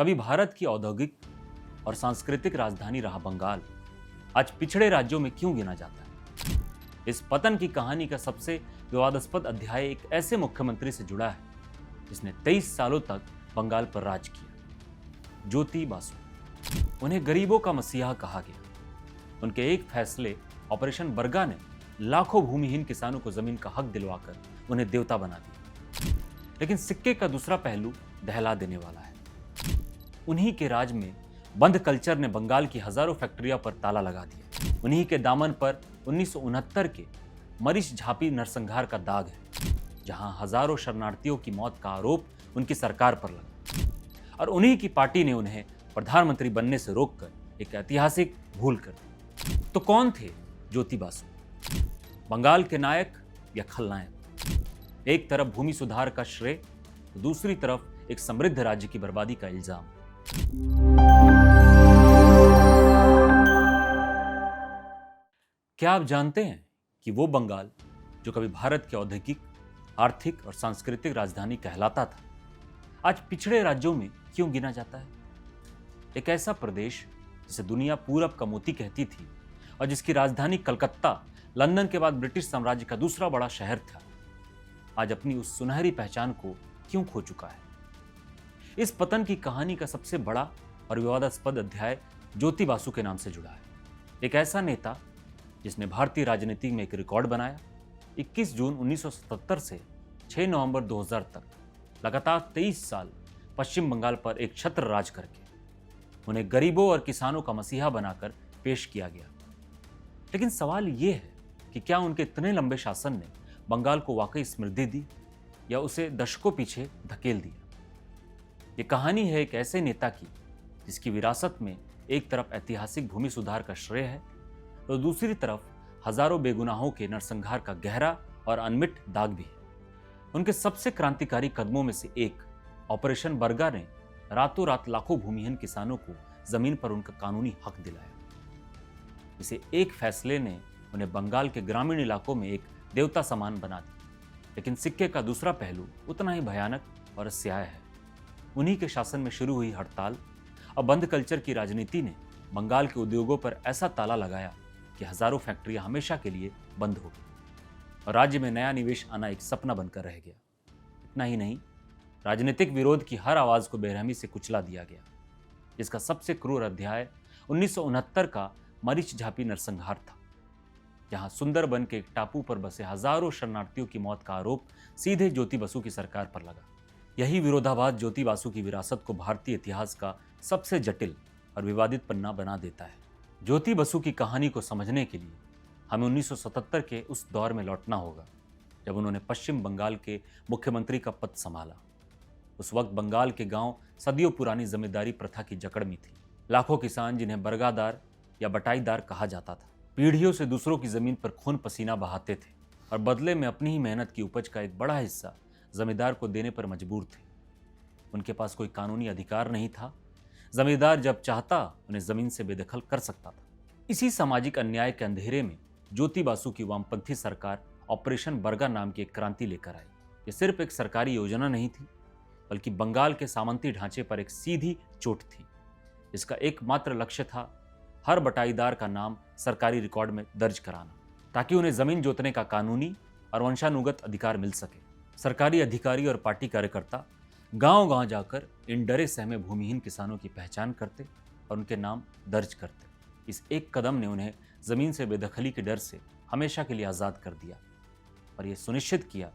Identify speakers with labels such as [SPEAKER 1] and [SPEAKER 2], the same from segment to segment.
[SPEAKER 1] कभी भारत की औद्योगिक और सांस्कृतिक राजधानी रहा बंगाल आज पिछड़े राज्यों में क्यों गिना जाता है? इस पतन की कहानी का सबसे विवादास्पद अध्याय एक ऐसे मुख्यमंत्री से जुड़ा है जिसने 23 सालों तक बंगाल पर राज किया, ज्योति बासु। उन्हें गरीबों का मसीहा कहा गया। उनके एक फैसले ऑपरेशन बरगा ने लाखों भूमिहीन किसानों को जमीन का हक दिलवाकर उन्हें देवता बना दिया। लेकिन सिक्के का दूसरा पहलू दहला देने वाला है। उन्हीं के राज में बंद कल्चर ने बंगाल की हजारों फैक्ट्रियों पर ताला लगा दिया। उन्हीं के दामन पर 1969 के मरीच झापी नरसंहार का दाग है, जहां हजारों शरणार्थियों की मौत का आरोप उनकी सरकार पर लगा। और उन्हीं की पार्टी ने उन्हें प्रधानमंत्री बनने से रोककर एक ऐतिहासिक भूल कर दी। तो कौन थे ज्योति बासु, बंगाल के नायक या खलनायक? एक तरफ भूमि सुधार का श्रेय, तो दूसरी तरफ एक समृद्ध राज्य की बर्बादी का इल्जाम। क्या आप जानते हैं कि वो बंगाल जो कभी भारत के औद्योगिक, आर्थिक और सांस्कृतिक राजधानी कहलाता था, आज पिछड़े राज्यों में क्यों गिना जाता है? एक ऐसा प्रदेश जिसे दुनिया पूरब का मोती कहती थी और जिसकी राजधानी कलकत्ता लंदन के बाद ब्रिटिश साम्राज्य का दूसरा बड़ा शहर था, आज अपनी उस सुनहरी पहचान को क्यों खो चुका है? इस पतन की कहानी का सबसे बड़ा और विवादास्पद अध्याय ज्योति बासु के नाम से जुड़ा है। एक ऐसा नेता जिसने भारतीय राजनीति में एक रिकॉर्ड बनाया। 21 जून 1977 से 6 नवंबर 2000 तक लगातार 23 साल पश्चिम बंगाल पर एक छत्र राज करके उन्हें गरीबों और किसानों का मसीहा बनाकर पेश किया गया। लेकिन सवाल ये है कि क्या उनके इतने लंबे शासन ने बंगाल को वाकई समृद्धि दी या उसे दशकों पीछे धकेल दिया? ये कहानी है एक ऐसे नेता की जिसकी विरासत में एक तरफ ऐतिहासिक भूमि सुधार का श्रेय है, तो दूसरी तरफ हजारों बेगुनाहों के नरसंहार का गहरा और अनमिट दाग भी है। उनके सबसे क्रांतिकारी कदमों में से एक ऑपरेशन बरगा ने रातों रात लाखों भूमिहीन किसानों को जमीन पर उनका कानूनी हक दिलाया। इसे एक फैसले ने उन्हें बंगाल के ग्रामीण इलाकों में एक देवता समान बना दिया। लेकिन सिक्के का दूसरा पहलू उतना ही भयानक और अस्याय है। उन्हीं के शासन में शुरू हुई हड़ताल और बंद कल्चर की राजनीति ने बंगाल के उद्योगों पर ऐसा ताला लगाया कि हजारों फैक्ट्रियां हमेशा के लिए बंद हो गई और राज्य में नया निवेश आना एक सपना बनकर रह गया। इतना ही नहीं, राजनीतिक विरोध की हर आवाज को बेरहमी से कुचला दिया गया। इसका सबसे क्रूर अध्याय 1969 का मरीच झापी नरसंहार था, जहां सुंदरबन के एक टापू पर बसे हजारों शरणार्थियों की मौत का आरोप सीधे ज्योति बासु की सरकार पर लगा। यही विरोधाभास ज्योति बासु की विरासत को भारतीय इतिहास का सबसे जटिल और विवादित पन्ना बना देता है। ज्योति बासु की कहानी को समझने के लिए हमें 1977 के उस दौर में लौटना होगा जब उन्होंने पश्चिम बंगाल के मुख्यमंत्री का पद संभाला। उस वक्त बंगाल के गांव सदियों पुरानी जमींदारी प्रथा की जकड़ में थी। लाखों किसान, जिन्हें बरगादार या बटाईदार कहा जाता था, पीढ़ियों से दूसरों की जमीन पर खून पसीना बहाते थे और बदले में अपनी ही मेहनत की उपज का एक बड़ा हिस्सा जमींदार को देने पर मजबूर थे। उनके पास कोई कानूनी अधिकार नहीं था। जमींदार जब चाहता उन्हें जमीन से बेदखल कर सकता था। इसी सामाजिक अन्याय के अंधेरे में ज्योति बासु की वामपंथी सरकार ऑपरेशन बरगा नाम की एक क्रांति लेकर आई। ये सिर्फ एक सरकारी योजना नहीं थी, बल्कि बंगाल के सामंती ढांचे पर एक सीधी चोट थी। इसका एकमात्र लक्ष्य था हर बटाईदार का नाम सरकारी रिकॉर्ड में दर्ज कराना, ताकि उन्हें जमीन जोतने का कानूनी और वंशानुगत अधिकार मिल सके। सरकारी अधिकारी और पार्टी कार्यकर्ता गांव-गांव जाकर इन डरे सहमे भूमिहीन किसानों की पहचान करते और उनके नाम दर्ज करते। इस एक कदम ने उन्हें जमीन से बेदखली के डर से हमेशा के लिए आज़ाद कर दिया और यह सुनिश्चित किया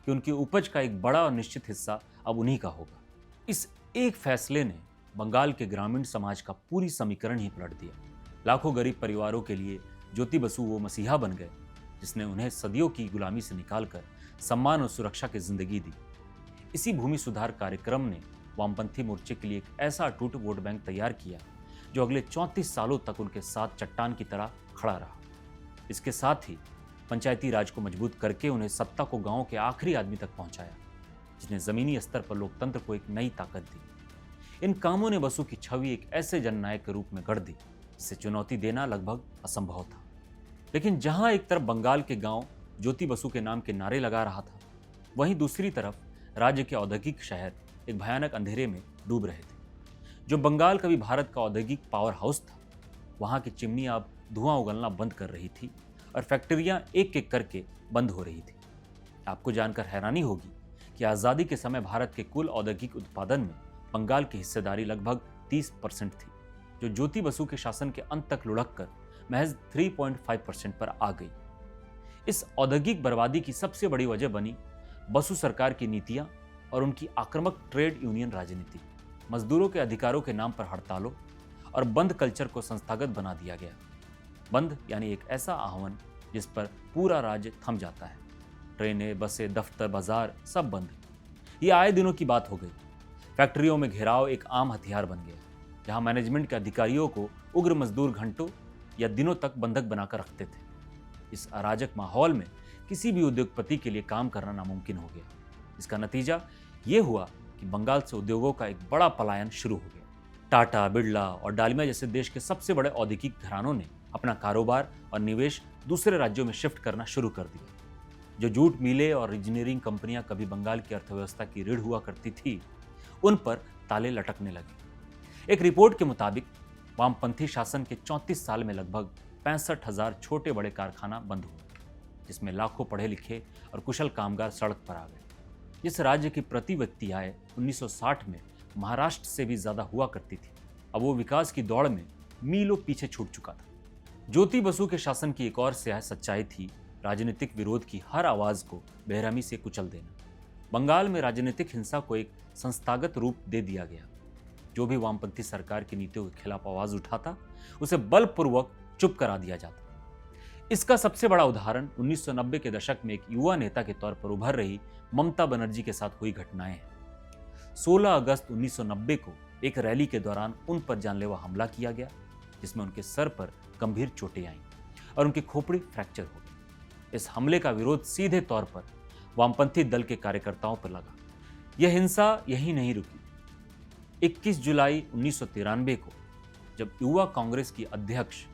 [SPEAKER 1] कि उनकी उपज का एक बड़ा और निश्चित हिस्सा अब उन्हीं का होगा। इस एक फैसले ने बंगाल के ग्रामीण समाज का पूरी समीकरण ही पलट दिया। लाखों गरीब परिवारों के लिए ज्योति बासु वो मसीहा बन गए जिसने उन्हें सदियों की गुलामी से निकालकर सम्मान और सुरक्षा की जिंदगी दी। इसी भूमि सुधार कार्यक्रम ने वामपंथी मोर्चे के लिए एक ऐसा अटूट वोट बैंक तैयार किया जो अगले 34 सालों तक उनके साथ चट्टान की तरह खड़ा रहा। इसके साथ ही पंचायती राज को मजबूत करके उन्हें सत्ता को गांव के आखिरी आदमी तक पहुंचाया, जिसने जमीनी स्तर पर लोकतंत्र को एक नई ताकत दी। इन कामों ने बासु की छवि एक ऐसे जननायक के रूप में गढ़ दी जिसे चुनौती देना लगभग असंभव था। लेकिन जहां एक तरफ बंगाल के गांव ज्योति बासु के नाम के नारे लगा रहा था, वहीं दूसरी तरफ राज्य के औद्योगिक शहर एक भयानक अंधेरे में डूब रहे थे। जो बंगाल कभी भारत का औद्योगिक पावर हाउस था, वहाँ की चिमनी अब धुआं उगलना बंद कर रही थी और फैक्ट्रियां एक एक करके बंद हो रही थी। आपको जानकर हैरानी होगी कि आज़ादी के समय भारत के कुल औद्योगिक उत्पादन में बंगाल की हिस्सेदारी लगभग 30% थी, जो ज्योति बसु के शासन के अंत तक लुढ़क कर महज 3.5% पर आ गई। इस औद्योगिक बर्बादी की सबसे बड़ी वजह बनी बसु सरकार की नीतियां और उनकी आक्रामक ट्रेड यूनियन राजनीति। मजदूरों के अधिकारों के नाम पर हड़तालों और बंद कल्चर को संस्थागत बना दिया गया। बंद यानी एक ऐसा आह्वान जिस पर पूरा राज्य थम जाता है। ट्रेनें, बसें, दफ्तर, बाजार सब बंद। ये आए दिनों की बात हो गई। फैक्ट्रियों में घेराव एक आम हथियार बन गया, जहां मैनेजमेंट के अधिकारियों को उग्र मजदूर घंटों या दिनों तक बंधक बनाकर रखते थे। इस अराजक माहौल में किसी भी उद्योगपति के लिए काम करना नामुमकिन हो गया। इसका नतीजा ये हुआ कि बंगाल से उद्योगों का एक बड़ा पलायन शुरू हो गया। टाटा, बिरला और डालमिया जैसे देश के सबसे बड़े औद्योगिक घरानों ने अपना कारोबार और निवेश दूसरे राज्यों में शिफ्ट करना शुरू कर दिया। जो जूट मिलें और इंजीनियरिंग कंपनियां कभी बंगाल की अर्थव्यवस्था की रीढ़ हुआ करती थी, उन पर ताले लटकने लगे। एक रिपोर्ट के मुताबिक वामपंथी शासन के 34 साल में लगभग 65,000 छोटे बड़े कारखाना बंद हुए, जिसमें लाखों पढ़े लिखे और कुशल कामगार सड़क पर आ गए। जिस राज्य की प्रति व्यक्ति आय 1960 में महाराष्ट्र से भी ज्यादा हुआ करती थी, अब वो विकास की दौड़ में मीलों पीछे छूट चुका था। ज्योति बसु के शासन की एक और स्याह सच्चाई थी राजनीतिक विरोध की हर आवाज को बेरहमी से कुचल देना। बंगाल में राजनीतिक हिंसा को एक संस्थागत रूप दे दिया गया। जो भी वामपंथी सरकार की नीतियों के खिलाफ आवाज उठाता, उसे बलपूर्वक चुप करा दिया जाता। इसका सबसे बड़ा उदाहरण 1990 के दशक में एक युवा नेता के तौर पर उभर रही ममता बनर्जी के साथ हुई घटनाएं हैं। 16 अगस्त 1990 को एक रैली के दौरान उन पर जानलेवा हमला किया गया, जिसमें उनके सर पर गंभीर चोटें आईं और उनकी खोपड़ी फ्रैक्चर हो गई। इस हमले का विरोध सीधे तौर पर वामपंथी दल के कार्यकर्ताओं पर लगा। यह हिंसा यहीं नहीं रुकी। 21 जुलाई 1993 को जब युवा कांग्रेस की अध्यक्ष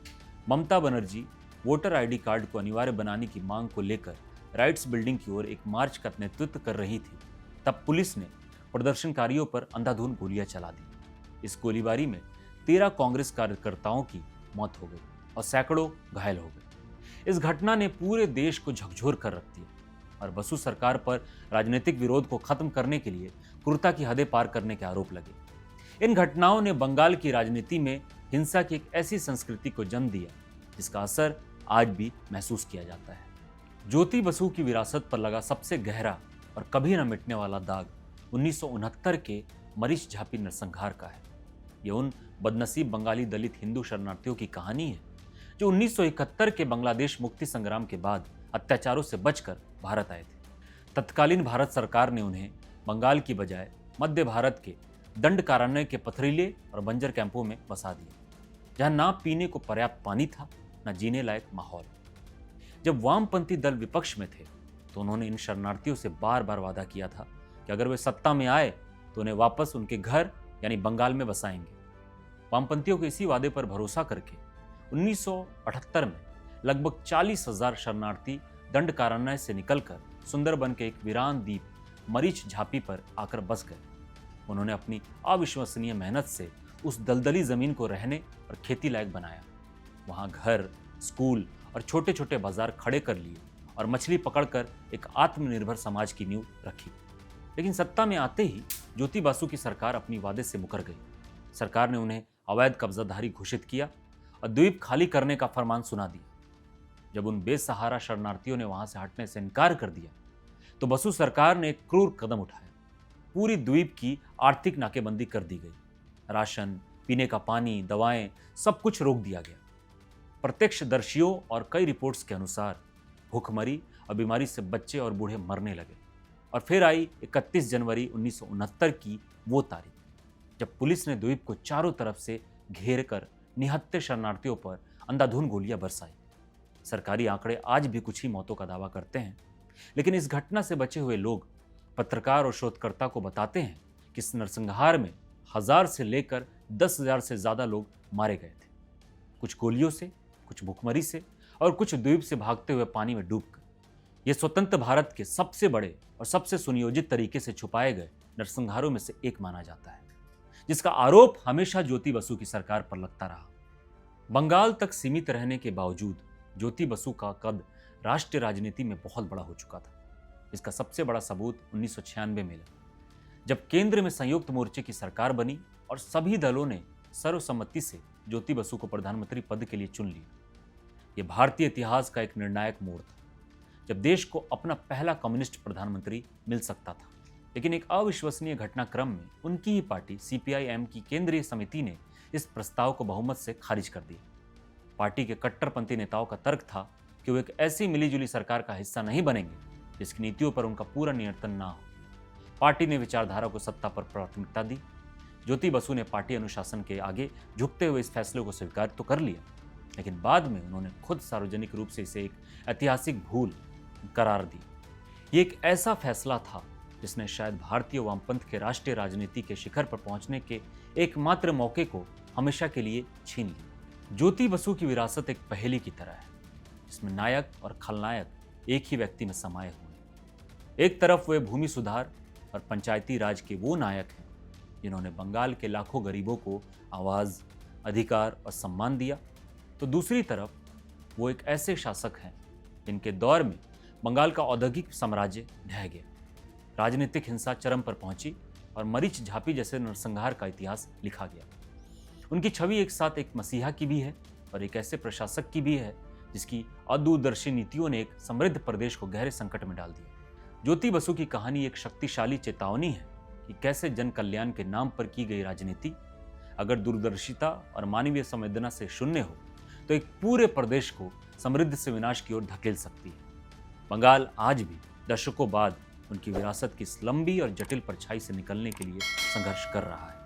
[SPEAKER 1] Mamata Banerjee voter ID card को अनिवार्य बनाने की मांग को लेकर राइट्स बिल्डिंग की ओर एक मार्च का नेतृत्व कर रही थी, तब पुलिस ने प्रदर्शनकारियों पर अंधाधुंध गोलियां चला दी। इस गोलीबारी में 13 कांग्रेस कार्यकर्ताओं की मौत हो गई और सैकड़ों घायल हो गए। इस घटना ने पूरे देश को झकझोर कर रख दिया और बसु सरकार पर राजनीतिक विरोध को खत्म करने के लिए क्रूरता की हदें पार करने के आरोप लगे। इन घटनाओं ने बंगाल की राजनीति में हिंसा की एक ऐसी संस्कृति को जन्म दिया जिसका असर आज भी महसूस किया जाता है। ज्योति बसु की विरासत पर लगा सबसे गहरा और कभी न मिटने वाला दाग 1969 के मरीच झापी नरसंहार का है। यह उन बदनसीब बंगाली दलित हिंदू शरणार्थियों की कहानी है जो 1971 के बांग्लादेश मुक्ति संग्राम के बाद अत्याचारों से बचकर भारत आए थे। तत्कालीन भारत सरकार ने उन्हें बंगाल की बजाय मध्य भारत के दंड कारण्य के पथरीले और बंजर कैंपों में बसा दिया, जहां ना पीने को पर्याप्त पानी था, न जीने लायक माहौल। जब वामपंथी दल विपक्ष में थे तो उन्होंने इन शरणार्थियों से बार बार वादा किया था कि अगर वे सत्ता में आए तो उन्हें वापस उनके घर यानी बंगाल में बसाएंगे। वामपंथियों के इसी वादे पर भरोसा करके 1978 में लगभग 40,000 शरणार्थी दंड कारण्य से निकलकर सुंदरबन के एक वीरान द्वीप मरीच झापी पर आकर बस गए। उन्होंने अपनी अविश्वसनीय मेहनत से उस दलदली जमीन को रहने और खेती लायक बनाया। वहां घर, स्कूल और छोटे छोटे बाजार खड़े कर लिए और मछली पकड़कर एक आत्मनिर्भर समाज की नींव रखी। लेकिन सत्ता में आते ही ज्योति बसु की सरकार अपनी वादे से मुकर गई। सरकार ने उन्हें अवैध कब्जाधारी घोषित किया और द्वीप खाली करने का फरमान सुना दिया। जब उन बेसहारा शरणार्थियों ने वहां से हटने से इनकार कर दिया तो बसु सरकार ने एक क्रूर कदम उठाया। पूरी द्वीप की आर्थिक नाकेबंदी कर दी गई। राशन, पीने का पानी, दवाएं सब कुछ रोक दिया गया। प्रत्यक्षदर्शियों और कई रिपोर्ट्स के अनुसार भूखमरी और बीमारी से बच्चे और बूढ़े मरने लगे। और फिर आई 31 जनवरी 1969 की वो तारीख जब पुलिस ने द्वीप को चारों तरफ से घेर कर निहत्थे शरणार्थियों पर अंधाधुंध गोलियां बरसाई। सरकारी आंकड़े आज भी कुछ ही मौतों का दावा करते हैं, लेकिन इस घटना से बचे हुए लोग पत्रकार और शोधकर्ता को बताते हैं कि इस नरसंहार में 1000 से लेकर 10,000 से ज्यादा लोग मारे गए थे। कुछ गोलियों से, कुछ भूखमरी से और कुछ द्वीप से भागते हुए पानी में डूबकर। यह स्वतंत्र भारत के सबसे बड़े और सबसे सुनियोजित तरीके से छुपाए गए नरसंहारों में से एक माना जाता है। जिसका आरोप हमेशा ज्योति बसु की सरकार पर लगता रहा। बंगाल तक सीमित रहने के बावजूद ज्योति बसु का कद राष्ट्रीय राजनीति में बहुत बड़ा हो चुका था। इसका सबसे बड़ा सबूत 1996 में मिला, जब केंद्र में संयुक्त मोर्चे की सरकार बनी और सभी दलों ने सर्वसम्मति से ज्योति बसु को प्रधानमंत्री पद के लिए चुन लिया। यह भारतीय इतिहास का एक निर्णायक मोड़ था, जब देश को अपना पहला कम्युनिस्ट प्रधानमंत्री मिल सकता था। लेकिन एक अविश्वसनीय घटनाक्रम में उनकी ही पार्टी CPI-M की केंद्रीय समिति ने इस प्रस्ताव को बहुमत से खारिज कर दिया। पार्टी के कट्टरपंथी नेताओं का तर्क था कि वो एक ऐसी मिलीजुली सरकार का हिस्सा नहीं बनेंगे जिसकी नीतियों पर उनका पूरा नियंत्रण ना हो। पार्टी ने विचारधारा को सत्ता पर प्राथमिकता दी। ज्योति बसु ने पार्टी अनुशासन के आगे झुकते हुए इस फैसले को स्वीकार तो कर लिया, लेकिन बाद में उन्होंने खुद सार्वजनिक रूप से इसे एक ऐतिहासिक भूल करार दी। ये एक ऐसा फैसला था जिसने शायद भारतीय वामपंथ के राष्ट्रीय राजनीति के शिखर पर पहुंचने के एकमात्र मौके को हमेशा के लिए छीन लिया। ज्योति बसु की विरासत एक पहेली की तरह है, जिसमें नायक और खलनायक एक ही व्यक्ति में समाये हुए। एक तरफ वे भूमि सुधार और पंचायती राज के वो नायक हैं जिन्होंने बंगाल के लाखों गरीबों को आवाज, अधिकार और सम्मान दिया, तो दूसरी तरफ वो एक ऐसे शासक हैं जिनके दौर में बंगाल का औद्योगिक साम्राज्य ढह गया, राजनीतिक हिंसा चरम पर पहुंची और मरीच झापी जैसे नरसंहार का इतिहास लिखा गया। उनकी छवि एक साथ एक मसीहा की भी है और एक ऐसे प्रशासक की भी है जिसकी अदूरदर्शी नीतियों ने एक समृद्ध प्रदेश को गहरे संकट में डाल दिया। ज्योति बसु की कहानी एक शक्तिशाली चेतावनी है कि कैसे जन कल्याण के नाम पर की गई राजनीति अगर दूरदर्शिता और मानवीय संवेदना से शून्य हो तो एक पूरे प्रदेश को समृद्धि से विनाश की ओर धकेल सकती है। बंगाल आज भी दशकों बाद उनकी विरासत की इस लंबी और जटिल परछाई से निकलने के लिए संघर्ष कर रहा है।